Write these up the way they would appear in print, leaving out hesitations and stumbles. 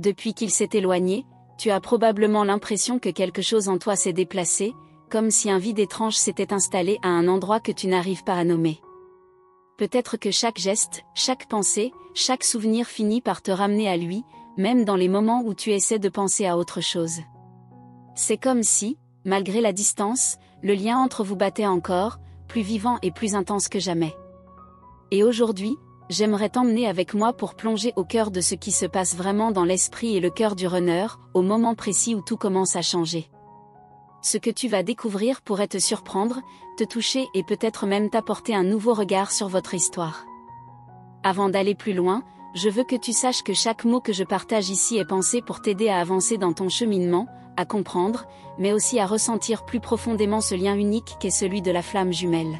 Depuis qu'il s'est éloigné, tu as probablement l'impression que quelque chose en toi s'est déplacé, comme si un vide étrange s'était installé à un endroit que tu n'arrives pas à nommer. Peut-être que chaque geste, chaque pensée, chaque souvenir finit par te ramener à lui, même dans les moments où tu essaies de penser à autre chose. C'est comme si, malgré la distance, le lien entre vous battait encore, plus vivant et plus intense que jamais. Et aujourd'hui, j'aimerais t'emmener avec moi pour plonger au cœur de ce qui se passe vraiment dans l'esprit et le cœur du runner, au moment précis où tout commence à changer. Ce que tu vas découvrir pourrait te surprendre, te toucher et peut-être même t'apporter un nouveau regard sur votre histoire. Avant d'aller plus loin, je veux que tu saches que chaque mot que je partage ici est pensé pour t'aider à avancer dans ton cheminement, à comprendre, mais aussi à ressentir plus profondément ce lien unique qu'est celui de la flamme jumelle.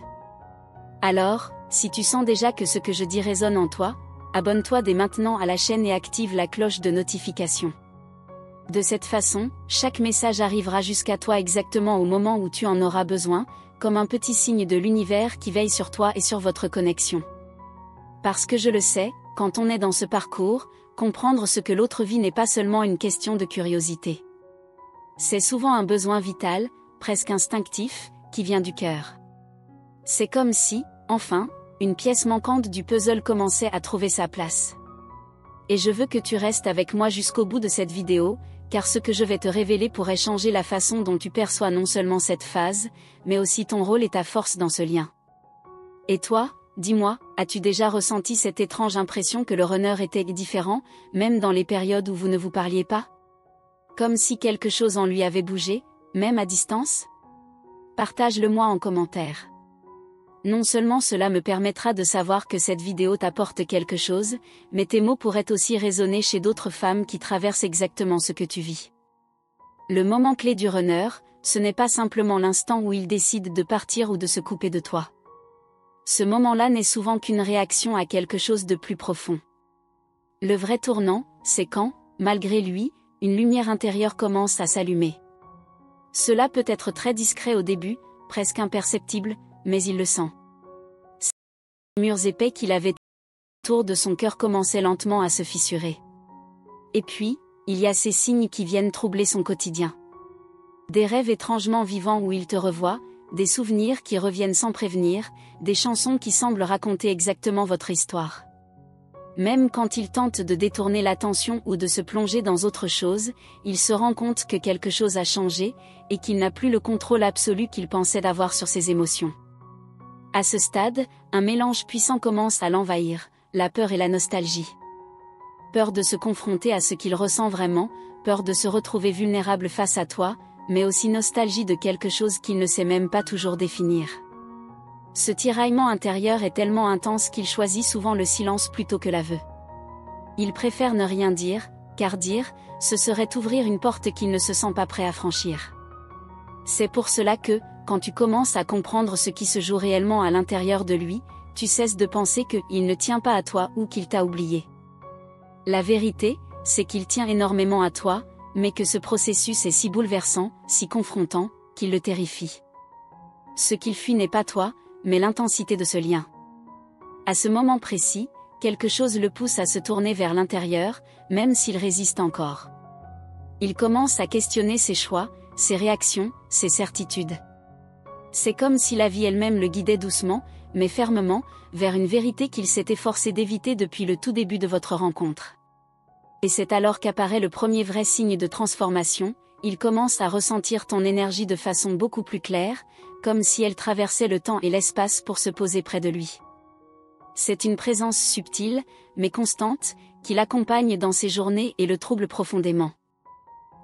Alors, si tu sens déjà que ce que je dis résonne en toi, abonne-toi dès maintenant à la chaîne et active la cloche de notification. De cette façon, chaque message arrivera jusqu'à toi exactement au moment où tu en auras besoin, comme un petit signe de l'univers qui veille sur toi et sur votre connexion. Parce que je le sais, quand on est dans ce parcours, comprendre ce que l'autre vit n'est pas seulement une question de curiosité. C'est souvent un besoin vital, presque instinctif, qui vient du cœur. C'est comme si, enfin, une pièce manquante du puzzle commençait à trouver sa place. Et je veux que tu restes avec moi jusqu'au bout de cette vidéo, car ce que je vais te révéler pourrait changer la façon dont tu perçois non seulement cette phase, mais aussi ton rôle et ta force dans ce lien. Et toi, dis-moi, as-tu déjà ressenti cette étrange impression que le runner était différent, même dans les périodes où vous ne vous parliez pas? Comme si quelque chose en lui avait bougé, même à distance? Partage-le-moi en commentaire. Non seulement cela me permettra de savoir que cette vidéo t'apporte quelque chose, mais tes mots pourraient aussi résonner chez d'autres femmes qui traversent exactement ce que tu vis. Le moment clé du runner, ce n'est pas simplement l'instant où il décide de partir ou de se couper de toi. Ce moment-là n'est souvent qu'une réaction à quelque chose de plus profond. Le vrai tournant, c'est quand, malgré lui, une lumière intérieure commence à s'allumer. Cela peut être très discret au début, presque imperceptible, mais il le sent. Les murs épais qu'il avait autour de son cœur commençaient lentement à se fissurer. Et puis, il y a ces signes qui viennent troubler son quotidien. Des rêves étrangement vivants où il te revoit, des souvenirs qui reviennent sans prévenir, des chansons qui semblent raconter exactement votre histoire. Même quand il tente de détourner l'attention ou de se plonger dans autre chose, il se rend compte que quelque chose a changé, et qu'il n'a plus le contrôle absolu qu'il pensait d'avoir sur ses émotions. À ce stade, un mélange puissant commence à l'envahir, la peur et la nostalgie. Peur de se confronter à ce qu'il ressent vraiment, peur de se retrouver vulnérable face à toi, mais aussi nostalgie de quelque chose qu'il ne sait même pas toujours définir. Ce tiraillement intérieur est tellement intense qu'il choisit souvent le silence plutôt que l'aveu. Il préfère ne rien dire, car dire, ce serait ouvrir une porte qu'il ne se sent pas prêt à franchir. C'est pour cela que, quand tu commences à comprendre ce qui se joue réellement à l'intérieur de lui, tu cesses de penser qu'il ne tient pas à toi ou qu'il t'a oublié. La vérité, c'est qu'il tient énormément à toi, mais que ce processus est si bouleversant, si confrontant, qu'il le terrifie. Ce qu'il fuit n'est pas toi, mais l'intensité de ce lien. À ce moment précis, quelque chose le pousse à se tourner vers l'intérieur, même s'il résiste encore. Il commence à questionner ses choix, ses réactions, ses certitudes. C'est comme si la vie elle-même le guidait doucement, mais fermement, vers une vérité qu'il s'est efforcé d'éviter depuis le tout début de votre rencontre. Et c'est alors qu'apparaît le premier vrai signe de transformation, il commence à ressentir ton énergie de façon beaucoup plus claire, comme si elle traversait le temps et l'espace pour se poser près de lui. C'est une présence subtile, mais constante, qui l'accompagne dans ses journées et le trouble profondément.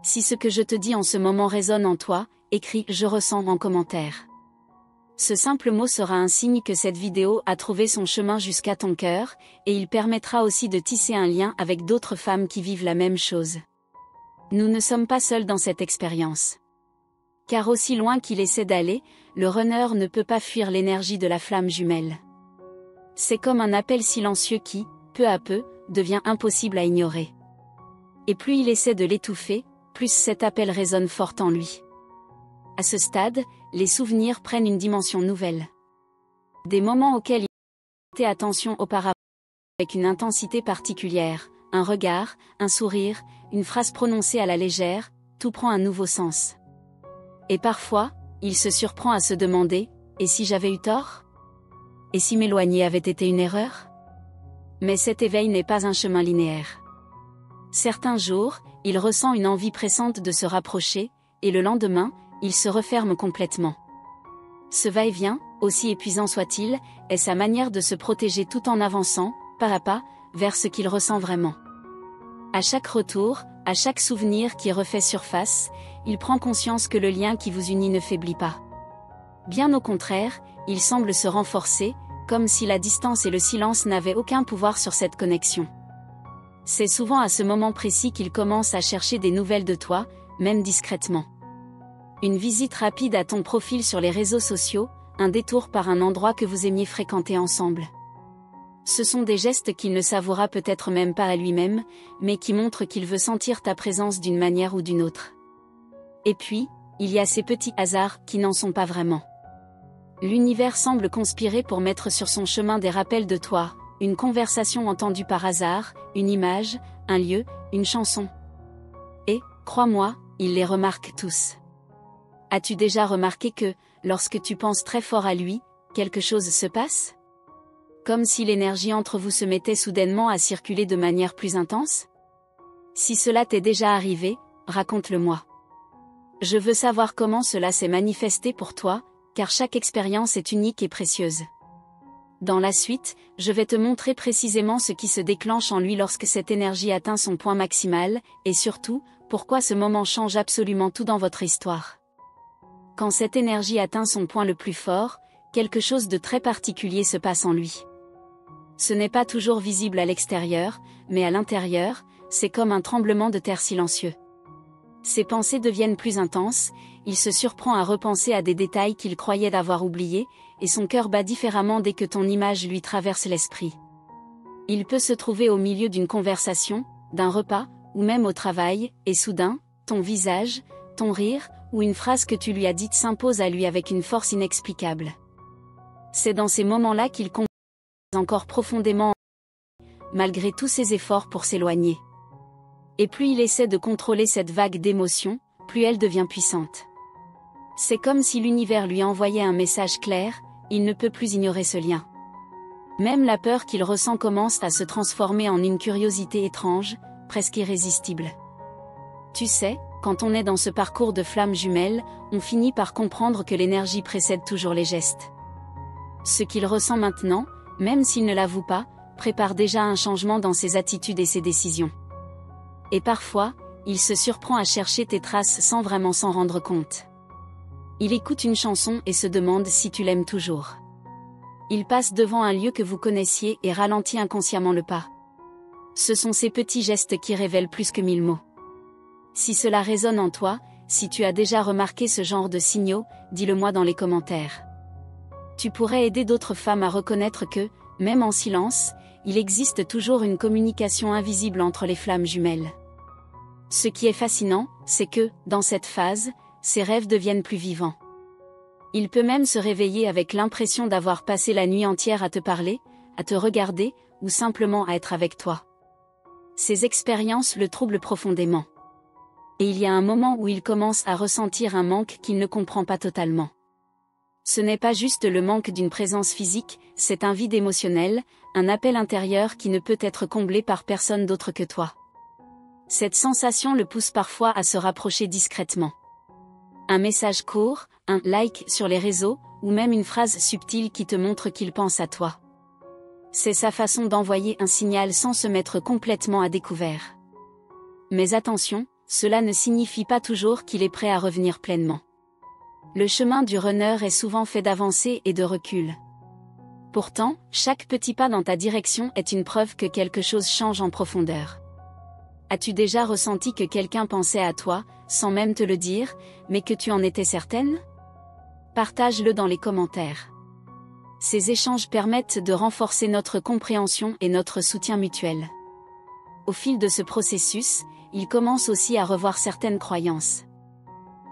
Si ce que je te dis en ce moment résonne en toi, écris « Je ressens » en commentaire. Ce simple mot sera un signe que cette vidéo a trouvé son chemin jusqu'à ton cœur, et il permettra aussi de tisser un lien avec d'autres femmes qui vivent la même chose. Nous ne sommes pas seuls dans cette expérience. Car aussi loin qu'il essaie d'aller, le runner ne peut pas fuir l'énergie de la flamme jumelle. C'est comme un appel silencieux qui, peu à peu, devient impossible à ignorer. Et plus il essaie de l'étouffer, plus cet appel résonne fort en lui. À ce stade, les souvenirs prennent une dimension nouvelle. Des moments auxquels il a prêté attention auparavant avec une intensité particulière, un regard, un sourire, une phrase prononcée à la légère, tout prend un nouveau sens. Et parfois, il se surprend à se demander, et si j'avais eu tort? Et si m'éloigner avait été une erreur? Mais cet éveil n'est pas un chemin linéaire. Certains jours, il ressent une envie pressante de se rapprocher, et le lendemain, il se referme complètement. Ce va-et-vient, aussi épuisant soit-il, est sa manière de se protéger tout en avançant, pas à pas, vers ce qu'il ressent vraiment. À chaque retour, à chaque souvenir qui refait surface, il prend conscience que le lien qui vous unit ne faiblit pas. Bien au contraire, il semble se renforcer, comme si la distance et le silence n'avaient aucun pouvoir sur cette connexion. C'est souvent à ce moment précis qu'il commence à chercher des nouvelles de toi, même discrètement. Une visite rapide à ton profil sur les réseaux sociaux, un détour par un endroit que vous aimiez fréquenter ensemble. Ce sont des gestes qu'il ne savoura peut-être même pas à lui-même, mais qui montrent qu'il veut sentir ta présence d'une manière ou d'une autre. Et puis, il y a ces petits hasards qui n'en sont pas vraiment. L'univers semble conspirer pour mettre sur son chemin des rappels de toi, une conversation entendue par hasard, une image, un lieu, une chanson. Et, crois-moi, il les remarque tous. As-tu déjà remarqué que, lorsque tu penses très fort à lui, quelque chose se passe? Comme si l'énergie entre vous se mettait soudainement à circuler de manière plus intense? Si cela t'est déjà arrivé, raconte-le-moi. Je veux savoir comment cela s'est manifesté pour toi, car chaque expérience est unique et précieuse. Dans la suite, je vais te montrer précisément ce qui se déclenche en lui lorsque cette énergie atteint son point maximal, et surtout, pourquoi ce moment change absolument tout dans votre histoire. Quand cette énergie atteint son point le plus fort, quelque chose de très particulier se passe en lui. Ce n'est pas toujours visible à l'extérieur, mais à l'intérieur, c'est comme un tremblement de terre silencieux. Ses pensées deviennent plus intenses, il se surprend à repenser à des détails qu'il croyait d'avoir oubliés, et son cœur bat différemment dès que ton image lui traverse l'esprit. Il peut se trouver au milieu d'une conversation, d'un repas, ou même au travail, et soudain, ton visage, ton rire, ou une phrase que tu lui as dite s'impose à lui avec une force inexplicable. C'est dans ces moments-là qu'il comprend encore profondément, malgré tous ses efforts pour s'éloigner. Et plus il essaie de contrôler cette vague d'émotions, plus elle devient puissante. C'est comme si l'univers lui envoyait un message clair, il ne peut plus ignorer ce lien. Même la peur qu'il ressent commence à se transformer en une curiosité étrange, presque irrésistible. Tu sais, quand on est dans ce parcours de flammes jumelles, on finit par comprendre que l'énergie précède toujours les gestes. Ce qu'il ressent maintenant, même s'il ne l'avoue pas, prépare déjà un changement dans ses attitudes et ses décisions. Et parfois, il se surprend à chercher tes traces sans vraiment s'en rendre compte. Il écoute une chanson et se demande si tu l'aimes toujours. Il passe devant un lieu que vous connaissiez et ralentit inconsciemment le pas. Ce sont ces petits gestes qui révèlent plus que 1000 mots. Si cela résonne en toi, si tu as déjà remarqué ce genre de signaux, dis-le-moi dans les commentaires. Tu pourrais aider d'autres femmes à reconnaître que, même en silence, il existe toujours une communication invisible entre les flammes jumelles. Ce qui est fascinant, c'est que, dans cette phase, ses rêves deviennent plus vivants. Il peut même se réveiller avec l'impression d'avoir passé la nuit entière à te parler, à te regarder, ou simplement à être avec toi. Ces expériences le troublent profondément. Et il y a un moment où il commence à ressentir un manque qu'il ne comprend pas totalement. Ce n'est pas juste le manque d'une présence physique, c'est un vide émotionnel, un appel intérieur qui ne peut être comblé par personne d'autre que toi. Cette sensation le pousse parfois à se rapprocher discrètement. Un message court, un like sur les réseaux, ou même une phrase subtile qui te montre qu'il pense à toi. C'est sa façon d'envoyer un signal sans se mettre complètement à découvert. Mais attention, cela ne signifie pas toujours qu'il est prêt à revenir pleinement. Le chemin du runner est souvent fait d'avancées et de recul. Pourtant, chaque petit pas dans ta direction est une preuve que quelque chose change en profondeur. As-tu déjà ressenti que quelqu'un pensait à toi, sans même te le dire, mais que tu en étais certaine? Partage-le dans les commentaires. Ces échanges permettent de renforcer notre compréhension et notre soutien mutuel. Au fil de ce processus, il commence aussi à revoir certaines croyances.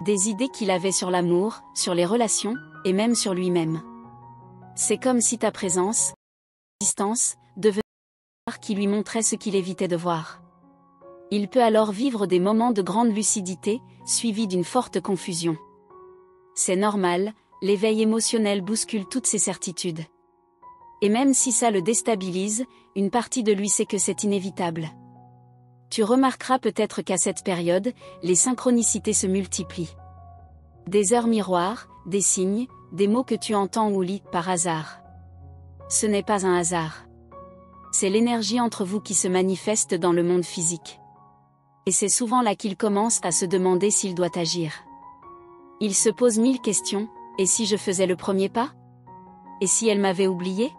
Des idées qu'il avait sur l'amour, sur les relations, et même sur lui-même. C'est comme si ta présence, distance, devenait un phare qui lui montrait ce qu'il évitait de voir. Il peut alors vivre des moments de grande lucidité, suivis d'une forte confusion. C'est normal, l'éveil émotionnel bouscule toutes ses certitudes. Et même si ça le déstabilise, une partie de lui sait que c'est inévitable. Tu remarqueras peut-être qu'à cette période, les synchronicités se multiplient. Des heures miroirs, des signes, des mots que tu entends ou lis par hasard. Ce n'est pas un hasard. C'est l'énergie entre vous qui se manifeste dans le monde physique. Et c'est souvent là qu'il commence à se demander s'il doit agir. Il se pose 1000 questions, et si je faisais le premier pas? Et si elle m'avait oublié?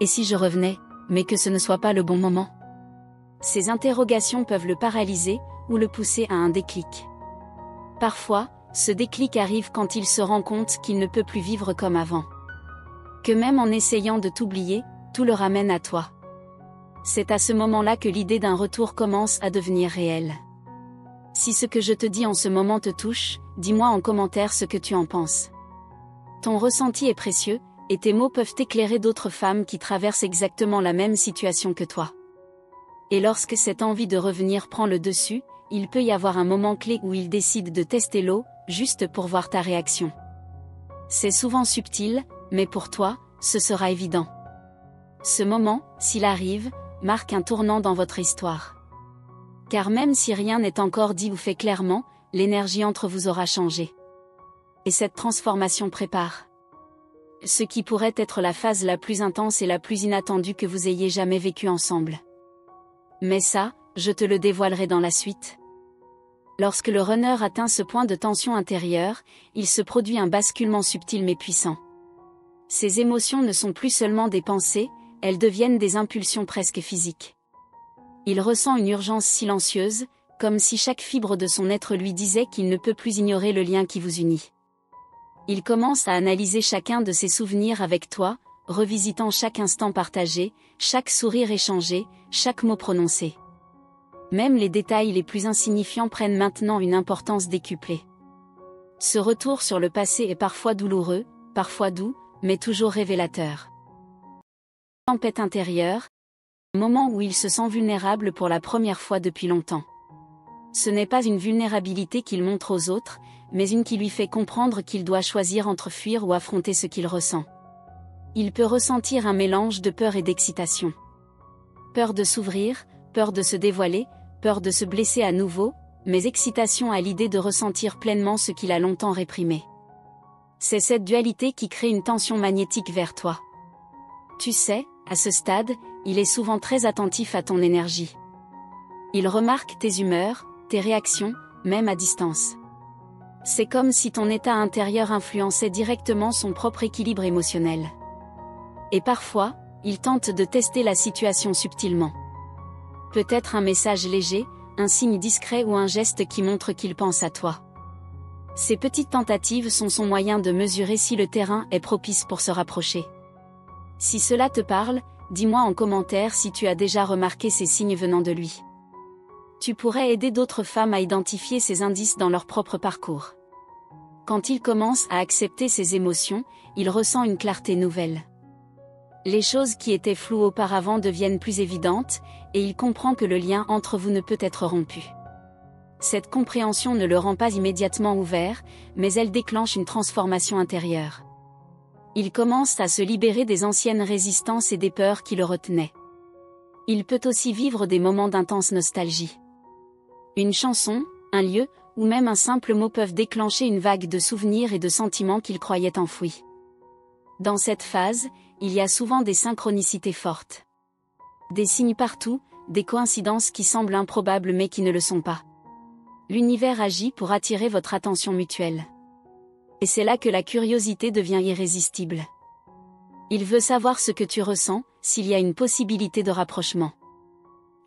Et si je revenais, mais que ce ne soit pas le bon moment? Ces interrogations peuvent le paralyser, ou le pousser à un déclic. Parfois, ce déclic arrive quand il se rend compte qu'il ne peut plus vivre comme avant. Que même en essayant de t'oublier, tout le ramène à toi. C'est à ce moment-là que l'idée d'un retour commence à devenir réelle. Si ce que je te dis en ce moment te touche, dis-moi en commentaire ce que tu en penses. Ton ressenti est précieux, et tes mots peuvent éclairer d'autres femmes qui traversent exactement la même situation que toi. Et lorsque cette envie de revenir prend le dessus, il peut y avoir un moment clé où il décide de tester l'eau, juste pour voir ta réaction. C'est souvent subtil, mais pour toi, ce sera évident. Ce moment, s'il arrive, marque un tournant dans votre histoire. Car même si rien n'est encore dit ou fait clairement, l'énergie entre vous aura changé. Et cette transformation prépare ce qui pourrait être la phase la plus intense et la plus inattendue que vous ayez jamais vécue ensemble. Mais ça, je te le dévoilerai dans la suite. Lorsque le runner atteint ce point de tension intérieure, il se produit un basculement subtil mais puissant. Ses émotions ne sont plus seulement des pensées, elles deviennent des impulsions presque physiques. Il ressent une urgence silencieuse, comme si chaque fibre de son être lui disait qu'il ne peut plus ignorer le lien qui vous unit. Il commence à analyser chacun de ses souvenirs avec toi, revisitant chaque instant partagé, chaque sourire échangé, chaque mot prononcé. Même les détails les plus insignifiants prennent maintenant une importance décuplée. Ce retour sur le passé est parfois douloureux, parfois doux, mais toujours révélateur. Tempête intérieure, moment où il se sent vulnérable pour la première fois depuis longtemps. Ce n'est pas une vulnérabilité qu'il montre aux autres, mais une qui lui fait comprendre qu'il doit choisir entre fuir ou affronter ce qu'il ressent. Il peut ressentir un mélange de peur et d'excitation. Peur de s'ouvrir, peur de se dévoiler, peur de se blesser à nouveau, mais excitation à l'idée de ressentir pleinement ce qu'il a longtemps réprimé. C'est cette dualité qui crée une tension magnétique vers toi. Tu sais, à ce stade, il est souvent très attentif à ton énergie. Il remarque tes humeurs, tes réactions, même à distance. C'est comme si ton état intérieur influençait directement son propre équilibre émotionnel. Et parfois, il tente de tester la situation subtilement. Peut-être un message léger, un signe discret ou un geste qui montre qu'il pense à toi. Ces petites tentatives sont son moyen de mesurer si le terrain est propice pour se rapprocher. Si cela te parle, dis-moi en commentaire si tu as déjà remarqué ces signes venant de lui. Tu pourrais aider d'autres femmes à identifier ces indices dans leur propre parcours. Quand il commence à accepter ses émotions, il ressent une clarté nouvelle. Les choses qui étaient floues auparavant deviennent plus évidentes, et il comprend que le lien entre vous ne peut être rompu. Cette compréhension ne le rend pas immédiatement ouvert, mais elle déclenche une transformation intérieure. Il commence à se libérer des anciennes résistances et des peurs qui le retenaient. Il peut aussi vivre des moments d'intense nostalgie. Une chanson, un lieu, ou même un simple mot peuvent déclencher une vague de souvenirs et de sentiments qu'il croyait enfouis. Dans cette phase, il y a souvent des synchronicités fortes. Des signes partout, des coïncidences qui semblent improbables mais qui ne le sont pas. L'univers agit pour attirer votre attention mutuelle. Et c'est là que la curiosité devient irrésistible. Il veut savoir ce que tu ressens, s'il y a une possibilité de rapprochement.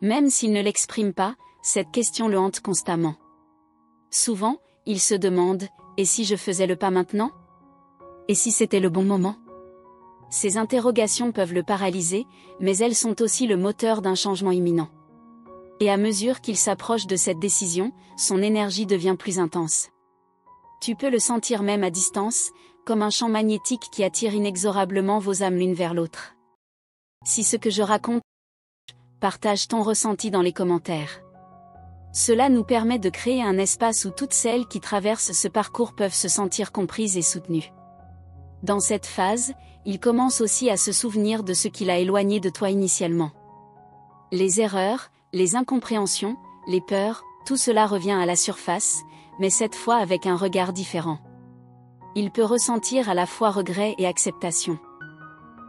Même s'il ne l'exprime pas, cette question le hante constamment. Souvent, il se demande, et si je faisais le pas maintenant? Et si c'était le bon moment? Ces interrogations peuvent le paralyser, mais elles sont aussi le moteur d'un changement imminent. Et à mesure qu'il s'approche de cette décision, son énergie devient plus intense. Tu peux le sentir même à distance, comme un champ magnétique qui attire inexorablement vos âmes l'une vers l'autre. Si ce que je raconte, partage ton ressenti dans les commentaires. Cela nous permet de créer un espace où toutes celles qui traversent ce parcours peuvent se sentir comprises et soutenues. Dans cette phase, il commence aussi à se souvenir de ce qui l'a éloigné de toi initialement. Les erreurs, les incompréhensions, les peurs, tout cela revient à la surface, mais cette fois avec un regard différent. Il peut ressentir à la fois regret et acceptation.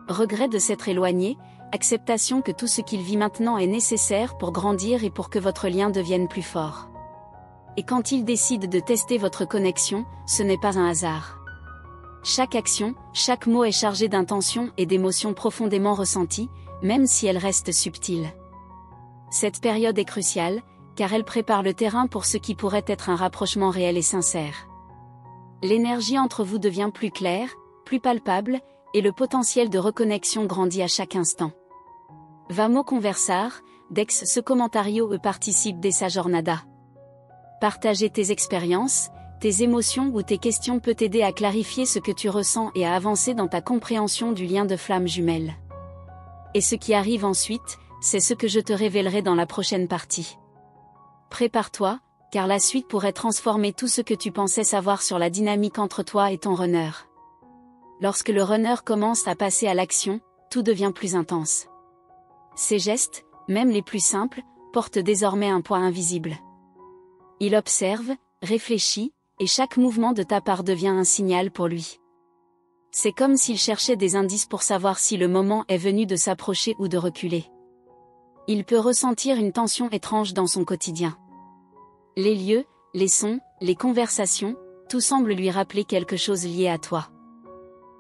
Regret de s'être éloigné, acceptation que tout ce qu'il vit maintenant est nécessaire pour grandir et pour que votre lien devienne plus fort. Et quand il décide de tester votre connexion, ce n'est pas un hasard. Chaque action, chaque mot est chargé d'intentions et d'émotions profondément ressenties, même si elles restent subtiles. Cette période est cruciale, car elle prépare le terrain pour ce qui pourrait être un rapprochement réel et sincère. L'énergie entre vous devient plus claire, plus palpable, et le potentiel de reconnexion grandit à chaque instant. Vamos conversar, Dex ce commentario participe dessa jornada. Partager tes expériences, tes émotions ou tes questions peut t'aider à clarifier ce que tu ressens et à avancer dans ta compréhension du lien de flamme jumelle. Et ce qui arrive ensuite, c'est ce que je te révélerai dans la prochaine partie. Prépare-toi, car la suite pourrait transformer tout ce que tu pensais savoir sur la dynamique entre toi et ton runner. Lorsque le runner commence à passer à l'action, tout devient plus intense. Ses gestes, même les plus simples, portent désormais un poids invisible. Il observe, réfléchit, et chaque mouvement de ta part devient un signal pour lui. C'est comme s'il cherchait des indices pour savoir si le moment est venu de s'approcher ou de reculer. Il peut ressentir une tension étrange dans son quotidien. Les lieux, les sons, les conversations, tout semble lui rappeler quelque chose lié à toi.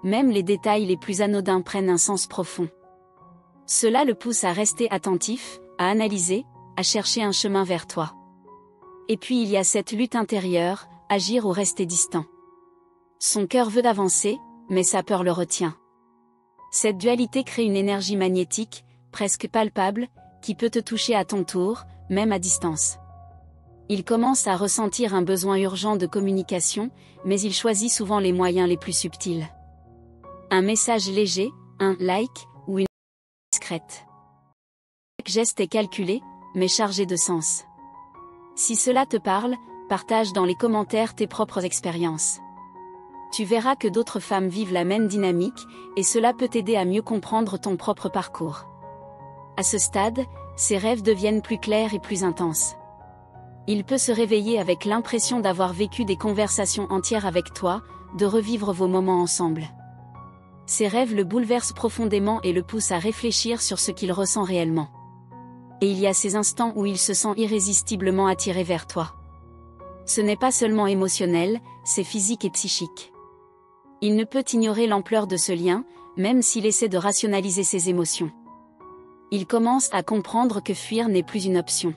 Même les détails les plus anodins prennent un sens profond. Cela le pousse à rester attentif, à analyser, à chercher un chemin vers toi. Et puis il y a cette lutte intérieure, agir ou rester distant. Son cœur veut avancer, mais sa peur le retient. Cette dualité crée une énergie magnétique, presque palpable, qui peut te toucher à ton tour, même à distance. Il commence à ressentir un besoin urgent de communication, mais il choisit souvent les moyens les plus subtils. Un message léger, un like, ou une discrète. Chaque geste est calculé, mais chargé de sens. Si cela te parle, partage dans les commentaires tes propres expériences. Tu verras que d'autres femmes vivent la même dynamique, et cela peut t'aider à mieux comprendre ton propre parcours. À ce stade, ses rêves deviennent plus clairs et plus intenses. Il peut se réveiller avec l'impression d'avoir vécu des conversations entières avec toi, de revivre vos moments ensemble. Ses rêves le bouleversent profondément et le poussent à réfléchir sur ce qu'il ressent réellement. Et il y a ces instants où il se sent irrésistiblement attiré vers toi. Ce n'est pas seulement émotionnel, c'est physique et psychique. Il ne peut ignorer l'ampleur de ce lien, même s'il essaie de rationaliser ses émotions. Il commence à comprendre que fuir n'est plus une option.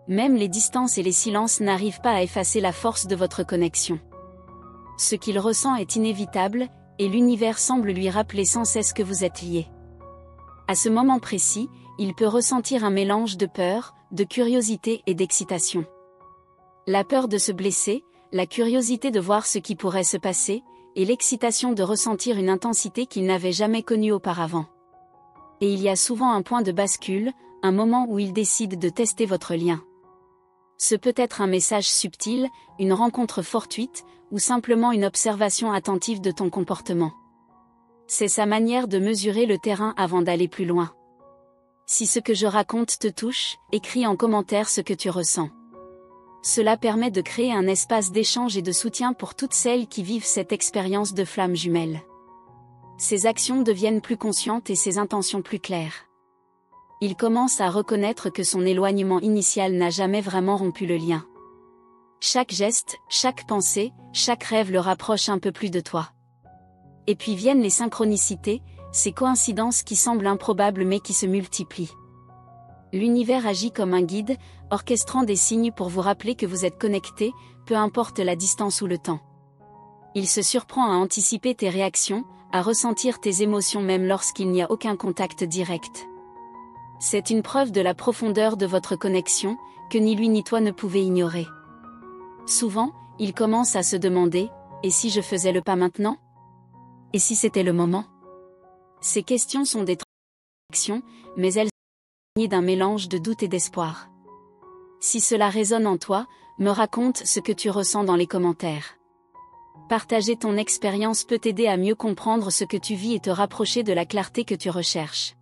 Même les distances et les silences n'arrivent pas à effacer la force de votre connexion. Ce qu'il ressent est inévitable, et l'univers semble lui rappeler sans cesse que vous êtes liés. À ce moment précis, il peut ressentir un mélange de peur, de curiosité et d'excitation. La peur de se blesser, la curiosité de voir ce qui pourrait se passer, et l'excitation de ressentir une intensité qu'il n'avait jamais connue auparavant. Et il y a souvent un point de bascule, un moment où il décide de tester votre lien. Ce peut être un message subtil, une rencontre fortuite, ou simplement une observation attentive de ton comportement. C'est sa manière de mesurer le terrain avant d'aller plus loin. Si ce que je raconte te touche, écris en commentaire ce que tu ressens. Cela permet de créer un espace d'échange et de soutien pour toutes celles qui vivent cette expérience de flamme jumelle. Ses actions deviennent plus conscientes et ses intentions plus claires. Il commence à reconnaître que son éloignement initial n'a jamais vraiment rompu le lien. Chaque geste, chaque pensée, chaque rêve le rapproche un peu plus de toi. Et puis viennent les synchronicités, ces coïncidences qui semblent improbables mais qui se multiplient. L'univers agit comme un guide, orchestrant des signes pour vous rappeler que vous êtes connectés, peu importe la distance ou le temps. Il se surprend à anticiper tes réactions, à ressentir tes émotions même lorsqu'il n'y a aucun contact direct. C'est une preuve de la profondeur de votre connexion, que ni lui ni toi ne pouvez ignorer. Souvent, il commence à se demander, et si je faisais le pas maintenant? Et si c'était le moment? Ces questions sont des transactions, mais elles sont accompagnées d'un mélange de doute et d'espoir. Si cela résonne en toi, me raconte ce que tu ressens dans les commentaires. Partager ton expérience peut t'aider à mieux comprendre ce que tu vis et te rapprocher de la clarté que tu recherches.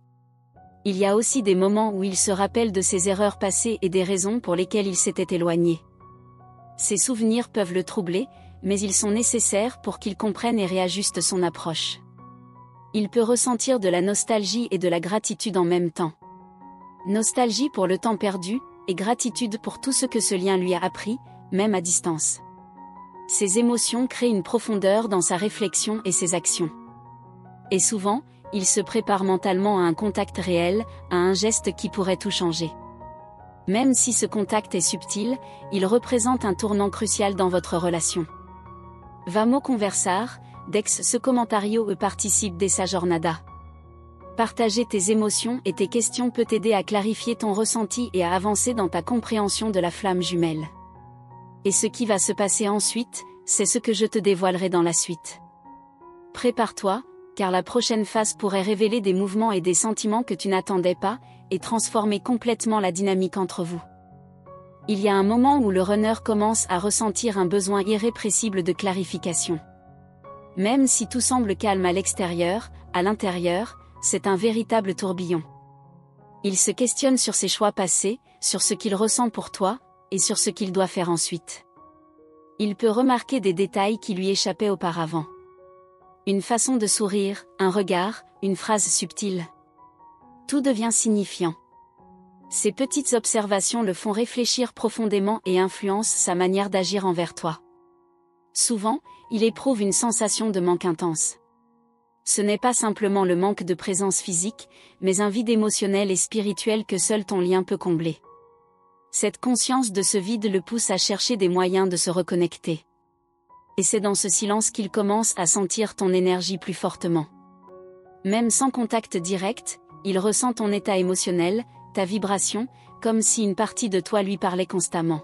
Il y a aussi des moments où il se rappelle de ses erreurs passées et des raisons pour lesquelles il s'était éloigné. Ces souvenirs peuvent le troubler, mais ils sont nécessaires pour qu'il comprenne et réajuste son approche. Il peut ressentir de la nostalgie et de la gratitude en même temps. Nostalgie pour le temps perdu, et gratitude pour tout ce que ce lien lui a appris, même à distance. Ces émotions créent une profondeur dans sa réflexion et ses actions. Et souvent, il se prépare mentalement à un contact réel, à un geste qui pourrait tout changer. Même si ce contact est subtil, il représente un tournant crucial dans votre relation. Vamos conversar, Dex ce commentario participe de sa jornada. Partager tes émotions et tes questions peut t'aider à clarifier ton ressenti et à avancer dans ta compréhension de la flamme jumelle. Et ce qui va se passer ensuite, c'est ce que je te dévoilerai dans la suite. Prépare-toi, car la prochaine phase pourrait révéler des mouvements et des sentiments que tu n'attendais pas, et transformer complètement la dynamique entre vous. Il y a un moment où le runner commence à ressentir un besoin irrépressible de clarification. Même si tout semble calme à l'extérieur, à l'intérieur, c'est un véritable tourbillon. Il se questionne sur ses choix passés, sur ce qu'il ressent pour toi, et sur ce qu'il doit faire ensuite. Il peut remarquer des détails qui lui échappaient auparavant. Une façon de sourire, un regard, une phrase subtile. Tout devient signifiant. Ces petites observations le font réfléchir profondément et influencent sa manière d'agir envers toi. Souvent, il éprouve une sensation de manque intense. Ce n'est pas simplement le manque de présence physique, mais un vide émotionnel et spirituel que seul ton lien peut combler. Cette conscience de ce vide le pousse à chercher des moyens de se reconnecter. Et c'est dans ce silence qu'il commence à sentir ton énergie plus fortement. Même sans contact direct, il ressent ton état émotionnel, ta vibration, comme si une partie de toi lui parlait constamment.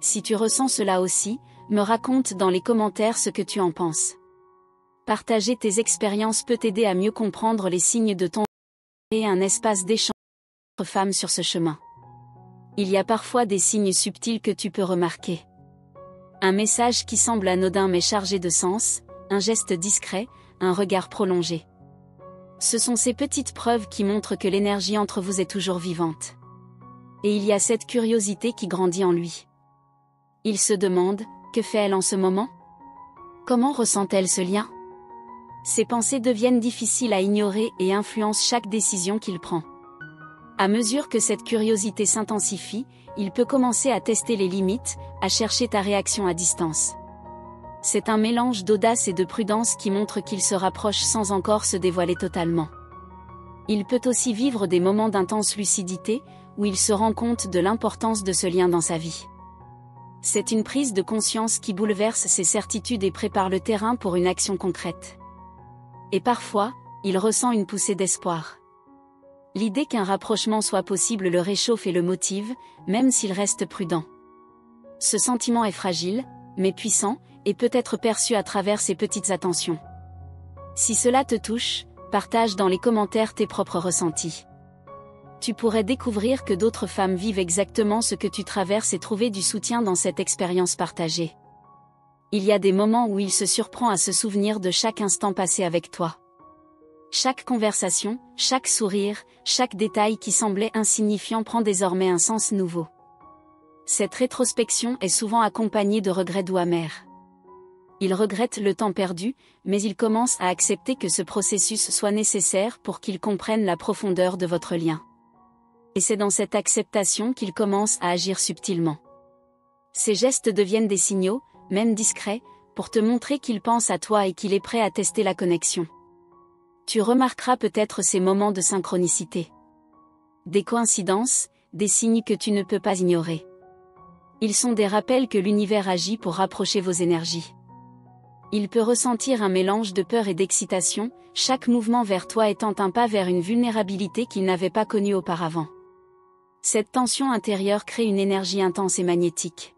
Si tu ressens cela aussi, me raconte dans les commentaires ce que tu en penses. Partager tes expériences peut t'aider à mieux comprendre les signes de ton et un espace d'échange entre femmes sur ce chemin. Il y a parfois des signes subtils que tu peux remarquer. Un message qui semble anodin mais chargé de sens, un geste discret, un regard prolongé. Ce sont ces petites preuves qui montrent que l'énergie entre vous est toujours vivante. Et il y a cette curiosité qui grandit en lui. Il se demande, que fait-elle en ce moment? Comment ressent-elle ce lien? Ses pensées deviennent difficiles à ignorer et influencent chaque décision qu'il prend. À mesure que cette curiosité s'intensifie, il peut commencer à tester les limites, à chercher ta réaction à distance. C'est un mélange d'audace et de prudence qui montre qu'il se rapproche sans encore se dévoiler totalement. Il peut aussi vivre des moments d'intense lucidité, où il se rend compte de l'importance de ce lien dans sa vie. C'est une prise de conscience qui bouleverse ses certitudes et prépare le terrain pour une action concrète. Et parfois, il ressent une poussée d'espoir. L'idée qu'un rapprochement soit possible le réchauffe et le motive, même s'il reste prudent. Ce sentiment est fragile, mais puissant, et peut être perçu à travers ces petites attentions. Si cela te touche, partage dans les commentaires tes propres ressentis. Tu pourrais découvrir que d'autres femmes vivent exactement ce que tu traverses et trouver du soutien dans cette expérience partagée. Il y a des moments où il se surprend à se souvenir de chaque instant passé avec toi. Chaque conversation, chaque sourire, chaque détail qui semblait insignifiant prend désormais un sens nouveau. Cette rétrospection est souvent accompagnée de regrets doux amers. Il regrette le temps perdu, mais il commence à accepter que ce processus soit nécessaire pour qu'il comprenne la profondeur de votre lien. Et c'est dans cette acceptation qu'il commence à agir subtilement. Ces gestes deviennent des signaux, même discrets, pour te montrer qu'il pense à toi et qu'il est prêt à tester la connexion. Tu remarqueras peut-être ces moments de synchronicité. Des coïncidences, des signes que tu ne peux pas ignorer. Ils sont des rappels que l'univers agit pour rapprocher vos énergies. Il peut ressentir un mélange de peur et d'excitation, chaque mouvement vers toi étant un pas vers une vulnérabilité qu'il n'avait pas connue auparavant. Cette tension intérieure crée une énergie intense et magnétique.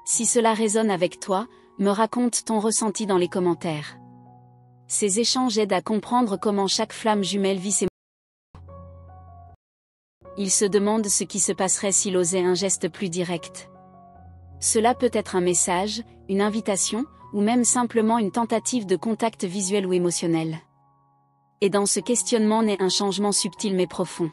Si cela résonne avec toi, me raconte ton ressenti dans les commentaires. Ces échanges aident à comprendre comment chaque flamme jumelle vit ses il se demande ce qui se passerait s'il osait un geste plus direct. Cela peut être un message, une invitation, ou même simplement une tentative de contact visuel ou émotionnel. Et dans ce questionnement naît un changement subtil mais profond.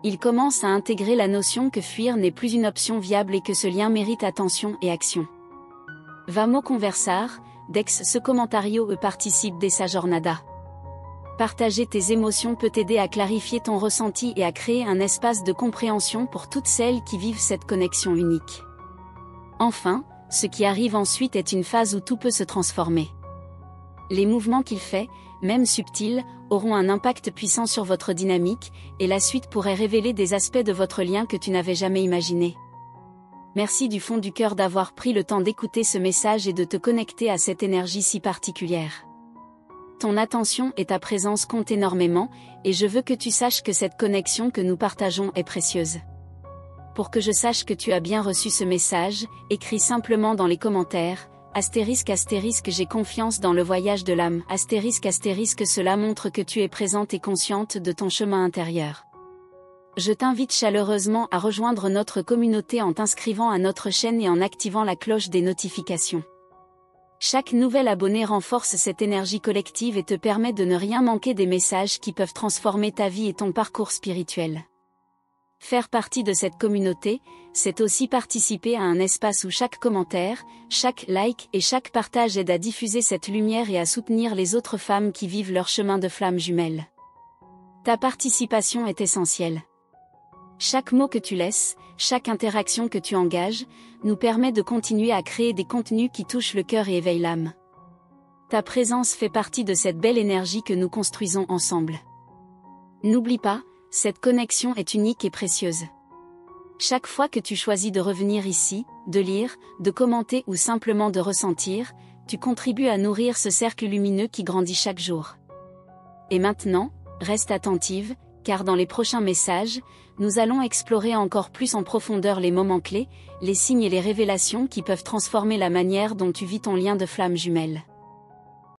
Il commence à intégrer la notion que fuir n'est plus une option viable et que ce lien mérite attention et action. Vamos conversar, Dex ce commentario participe de sa jornada. Partager tes émotions peut t'aider à clarifier ton ressenti et à créer un espace de compréhension pour toutes celles qui vivent cette connexion unique. Enfin, ce qui arrive ensuite est une phase où tout peut se transformer. Les mouvements qu'il fait, même subtils, auront un impact puissant sur votre dynamique, et la suite pourrait révéler des aspects de votre lien que tu n'avais jamais imaginés. Merci du fond du cœur d'avoir pris le temps d'écouter ce message et de te connecter à cette énergie si particulière. Ton attention et ta présence comptent énormément, et je veux que tu saches que cette connexion que nous partageons est précieuse. Pour que je sache que tu as bien reçu ce message, écris simplement dans les commentaires, ***, j'ai confiance dans le voyage de l'âme, ***, cela montre que tu es présente et consciente de ton chemin intérieur. Je t'invite chaleureusement à rejoindre notre communauté en t'inscrivant à notre chaîne et en activant la cloche des notifications. Chaque nouvel abonné renforce cette énergie collective et te permet de ne rien manquer des messages qui peuvent transformer ta vie et ton parcours spirituel. Faire partie de cette communauté, c'est aussi participer à un espace où chaque commentaire, chaque like et chaque partage aide à diffuser cette lumière et à soutenir les autres femmes qui vivent leur chemin de flamme jumelle. Ta participation est essentielle. Chaque mot que tu laisses, chaque interaction que tu engages, nous permet de continuer à créer des contenus qui touchent le cœur et éveillent l'âme. Ta présence fait partie de cette belle énergie que nous construisons ensemble. N'oublie pas, cette connexion est unique et précieuse. Chaque fois que tu choisis de revenir ici, de lire, de commenter ou simplement de ressentir, tu contribues à nourrir ce cercle lumineux qui grandit chaque jour. Et maintenant, reste attentive, car dans les prochains messages, nous allons explorer encore plus en profondeur les moments clés, les signes et les révélations qui peuvent transformer la manière dont tu vis ton lien de flamme jumelle.